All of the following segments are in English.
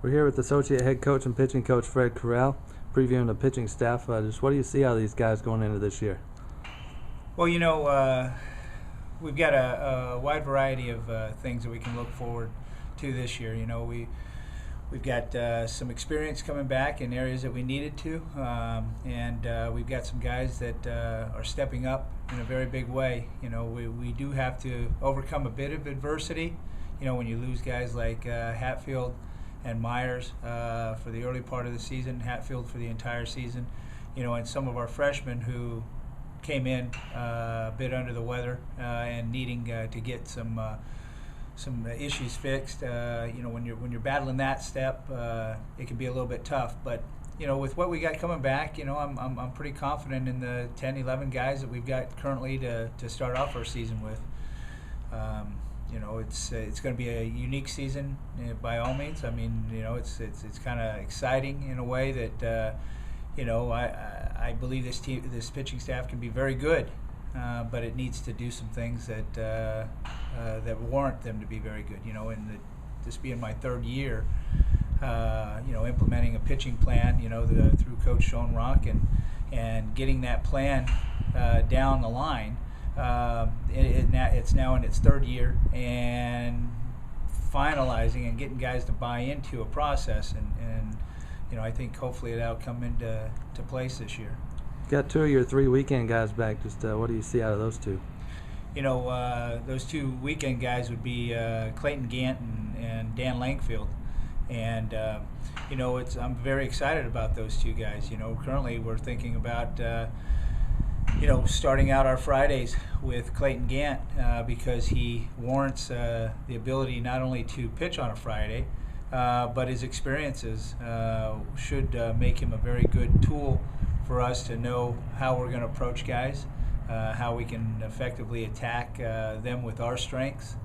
We're here with Associate Head Coach and Pitching Coach Fred Corral, previewing the pitching staff. Just what do you see out of these guys going into this year? Well, we've got a wide variety of things that we can look forward to this year. We've got some experience coming back in areas that we needed to, and we've got some guys that are stepping up in a very big way. We do have to overcome a bit of adversity. When you lose guys like Hatfield and Myers for the early part of the season, Hatfield for the entire season, and some of our freshmen who came in a bit under the weather and needing to get some issues fixed. When you're battling that step, it can be a little bit tough. But with what we got coming back, I'm pretty confident in the 10, 11 guys that we've got currently to start off our season with. It's going to be a unique season by all means. I mean, it's kind of exciting in a way that I believe this pitching staff can be very good, but it needs to do some things that warrant them to be very good. This being my third year, implementing a pitching plan, through Coach Sean Rock and getting that plan down the line. It's now in its third year, and finalizing and getting guys to buy into a process, and I think hopefully that'll come into place this year. You got 2 of your 3 weekend guys back. Just what do you see out of those two? Those 2 weekend guys would be Clayton Gant and Dan Langfield, and I'm very excited about those 2 guys. Currently we're thinking about starting out our Fridays with Clayton Gant because he warrants the ability not only to pitch on a Friday, but his experiences should make him a very good tool for us to know how we're going to approach guys, how we can effectively attack them with our strengths.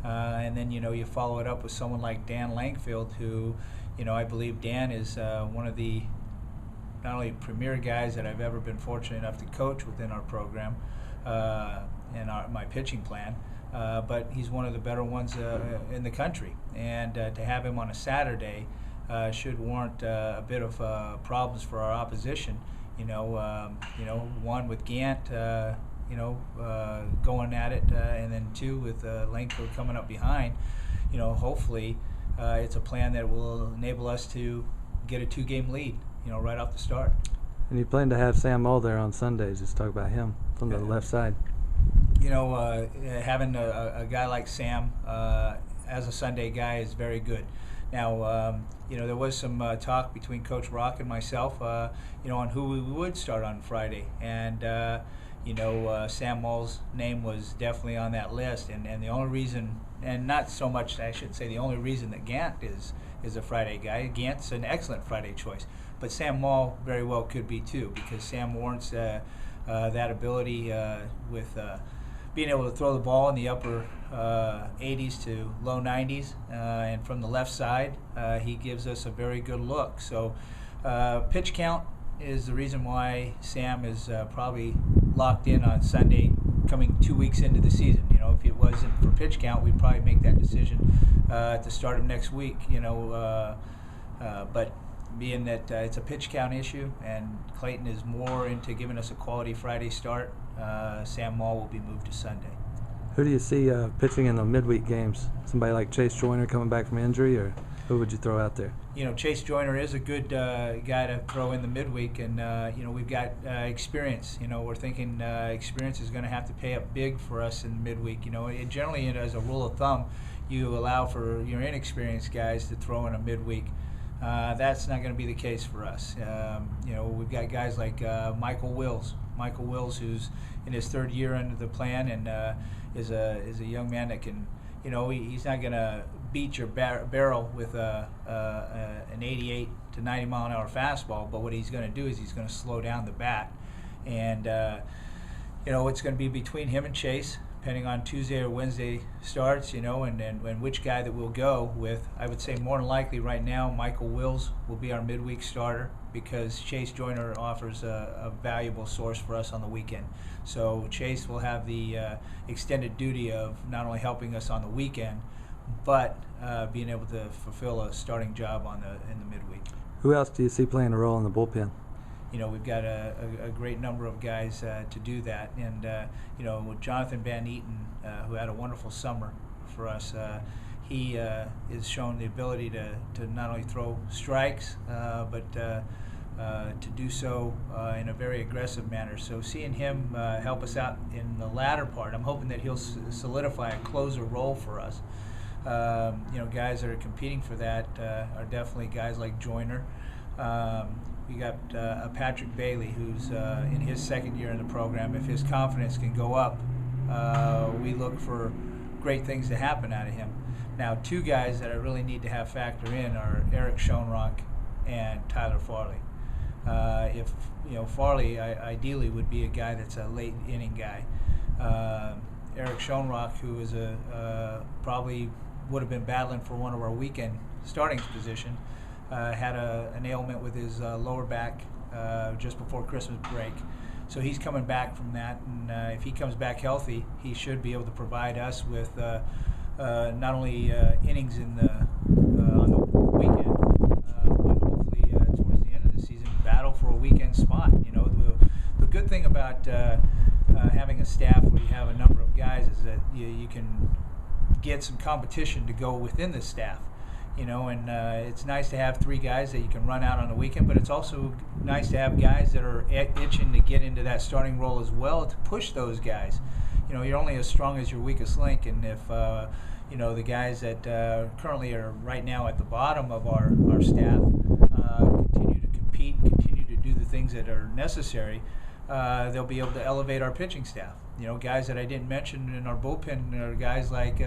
And then, you follow it up with someone like Dan Langfield, who, I believe Dan is one of the not only premier guys that I've ever been fortunate enough to coach within our program and my pitching plan, but he's one of the better ones in the country. And to have him on a Saturday should warrant a bit of problems for our opposition. One with Gant, going at it, and then 2 with Langfield coming up behind. Hopefully it's a plan that will enable us to get a 2-game lead, right off the start. And you plan to have Sam Mull there on Sundays. Just talk about him from the left side. Having a guy like Sam as a Sunday guy is very good. Now, there was some talk between Coach Rock and myself, on who we would start on Friday. And, Sam Mull's name was definitely on that list. And the only reason, and not so much, I should say, the only reason that Gant is a Friday guy. Gant's an excellent Friday choice. But Sam Mull very well could be too, because Sam warrants that ability with being able to throw the ball in the upper 80s to low 90s, and from the left side, he gives us a very good look. So pitch count is the reason why Sam is probably locked in on Sunday coming 2 weeks into the season. If it wasn't for pitch count, we'd probably make that decision to start him next week, but being that it's a pitch count issue and Clayton is more into giving us a quality Friday start, Sam Mull will be moved to Sunday. Who do you see pitching in the midweek games? Somebody like Chase Joyner coming back from injury, or who would you throw out there? Chase Joyner is a good guy to throw in the midweek, and we've got experience. We're thinking experience is going to have to pay up big for us in midweek. Generally, as a rule of thumb, you allow for your inexperienced guys to throw in a midweek. That's not going to be the case for us. We've got guys like Michael Wills, who's in his third year under the plan, and is a young man that can, he's not going to beat your barrel with an 88 to 90 mile an hour fastball, but what he's going to do is he's going to slow down the bat, and it's going to be between him and Chase, depending on Tuesday or Wednesday starts, and which guy that we'll go with. I would say more than likely right now Michael Wills will be our midweek starter, because Chase Joyner offers a valuable source for us on the weekend. So Chase will have the extended duty of not only helping us on the weekend, but being able to fulfill a starting job in the midweek. Who else do you see playing a role in the bullpen? We've got a great number of guys to do that, and with Jonathan Van Eaton, who had a wonderful summer for us, he has shown the ability to not only throw strikes, but to do so in a very aggressive manner. So seeing him help us out in the latter part, I'm hoping that he'll solidify a closer role for us. Guys that are competing for that are definitely guys like Joyner. We got Patrick Bailey, who's in his second year in the program. If his confidence can go up, we look for great things to happen out of him. Now, two guys that I really need to have factor in are Eric Schoenrock and Tyler Farley. If Farley ideally would be a guy that's a late inning guy. Eric Schoenrock, who is probably would have been battling for one of our weekend starting position, had an ailment with his lower back just before Christmas break. So he's coming back from that, and if he comes back healthy, he should be able to provide us with not only innings on the weekend, but hopefully towards the end of the season, battle for a weekend spot. The good thing about having a staff where you have a number of guys is that you can get some competition to go within the staff. And it's nice to have three guys that you can run out on the weekend, but it's also nice to have guys that are itching to get into that starting role as well, to push those guys. You're only as strong as your weakest link, and if the guys that currently are right now at the bottom of our staff continue to compete, continue to do the things that are necessary, they'll be able to elevate our pitching staff. Guys that I didn't mention in our bullpen are guys like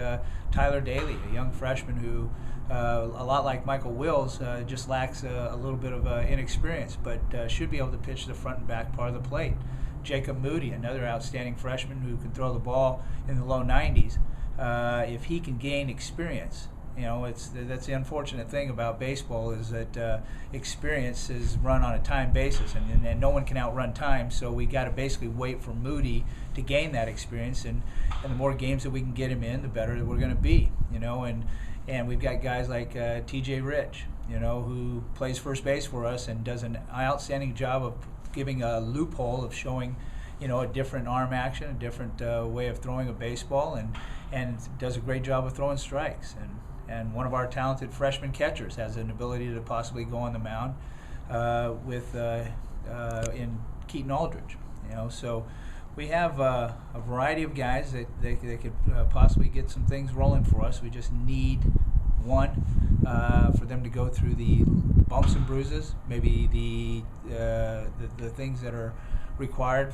Tyler Daly, a young freshman who, a lot like Michael Wills, just lacks a little bit of inexperience, but should be able to pitch the front and back part of the plate. Jacob Moody, another outstanding freshman who can throw the ball in the low 90s. If he can gain experience, that's the unfortunate thing about baseball is that experience is run on a time basis, and no one can outrun time. So we got to basically wait for Moody to gain that experience, and the more games that we can get him in, the better that we're going to be. And we've got guys like T.J. Rich, who plays first base for us and does an outstanding job of giving a loophole of showing, a different arm action, a different way of throwing a baseball, and does a great job of throwing strikes. And one of our talented freshman catchers has an ability to possibly go on the mound in Keaton Aldridge. So we have a variety of guys that they could possibly get some things rolling for us. We just need one for them to go through the bumps and bruises, maybe the things that are required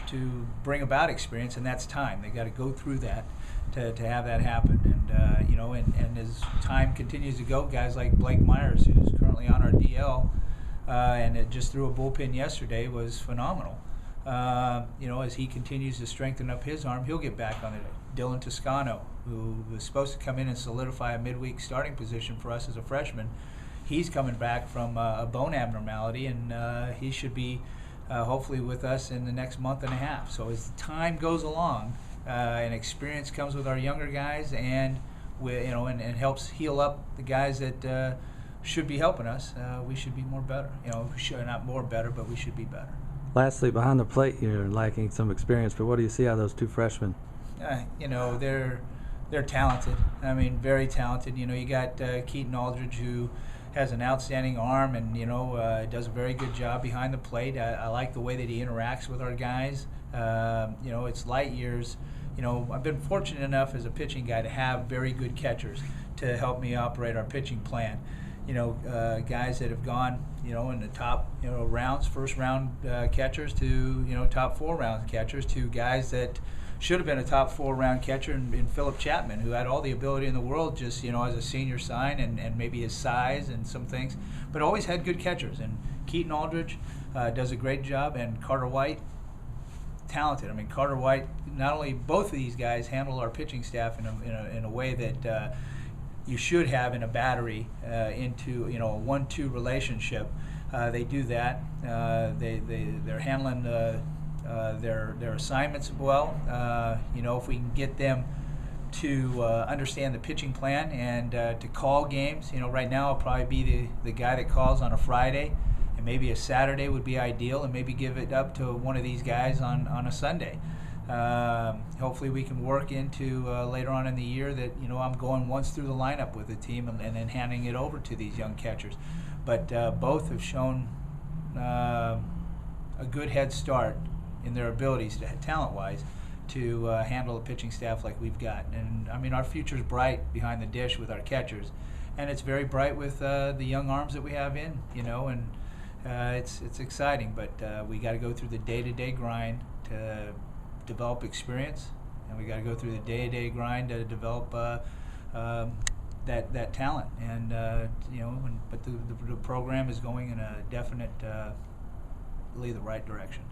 to bring about experience, and that's time. They got to go through that to have that happen. And as time continues to go, guys like Blake Myers, who's currently on our DL, and it just threw a bullpen yesterday, was phenomenal. As he continues to strengthen up his arm, he'll get back on it. Dylan Toscano, who was supposed to come in and solidify a midweek starting position for us as a freshman, he's coming back from a bone abnormality, and he should be hopefully with us in the next month and a half. So as time goes along, and experience comes with our younger guys, and and helps heal up the guys that should be helping us, we should be more better. Not more better, but we should be better. Lastly, behind the plate, you're lacking some experience, but what do you see out of those two freshmen? They're talented. Very talented. You got Keaton Aldridge, who has an outstanding arm and does a very good job behind the plate. I like the way that he interacts with our guys. It's light years. I've been fortunate enough as a pitching guy to have very good catchers to help me operate our pitching plan. Guys that have gone, in the top, rounds, first round catchers to, top 4 round catchers, to guys that should have been a top 4 round catcher in Philip Chapman, who had all the ability in the world just, as a senior sign and maybe his size and some things, but always had good catchers. And Keaton Aldridge does a great job, and Carter White, talented. Carter White, not only both of these guys handle our pitching staff in a way that you should have in a battery into a 1-2 relationship. They do that. They're handling their assignments well. If we can get them to understand the pitching plan and to call games. Right now I'll probably be the guy that calls on a Friday, and maybe a Saturday would be ideal, and maybe give it up to one of these guys on a Sunday. Hopefully we can work into later on in the year that I'm going once through the lineup with the team and then handing it over to these young catchers. But both have shown a good head start in their abilities, talent-wise, to handle a pitching staff like we've got. And I mean, our future's bright behind the dish with our catchers, and it's very bright with the young arms that we have in. And it's exciting. But we got to go through the day-to-day grind to develop experience, and we got to go through the day-to-day grind to develop that talent. And but the program is going in a definitely the right direction.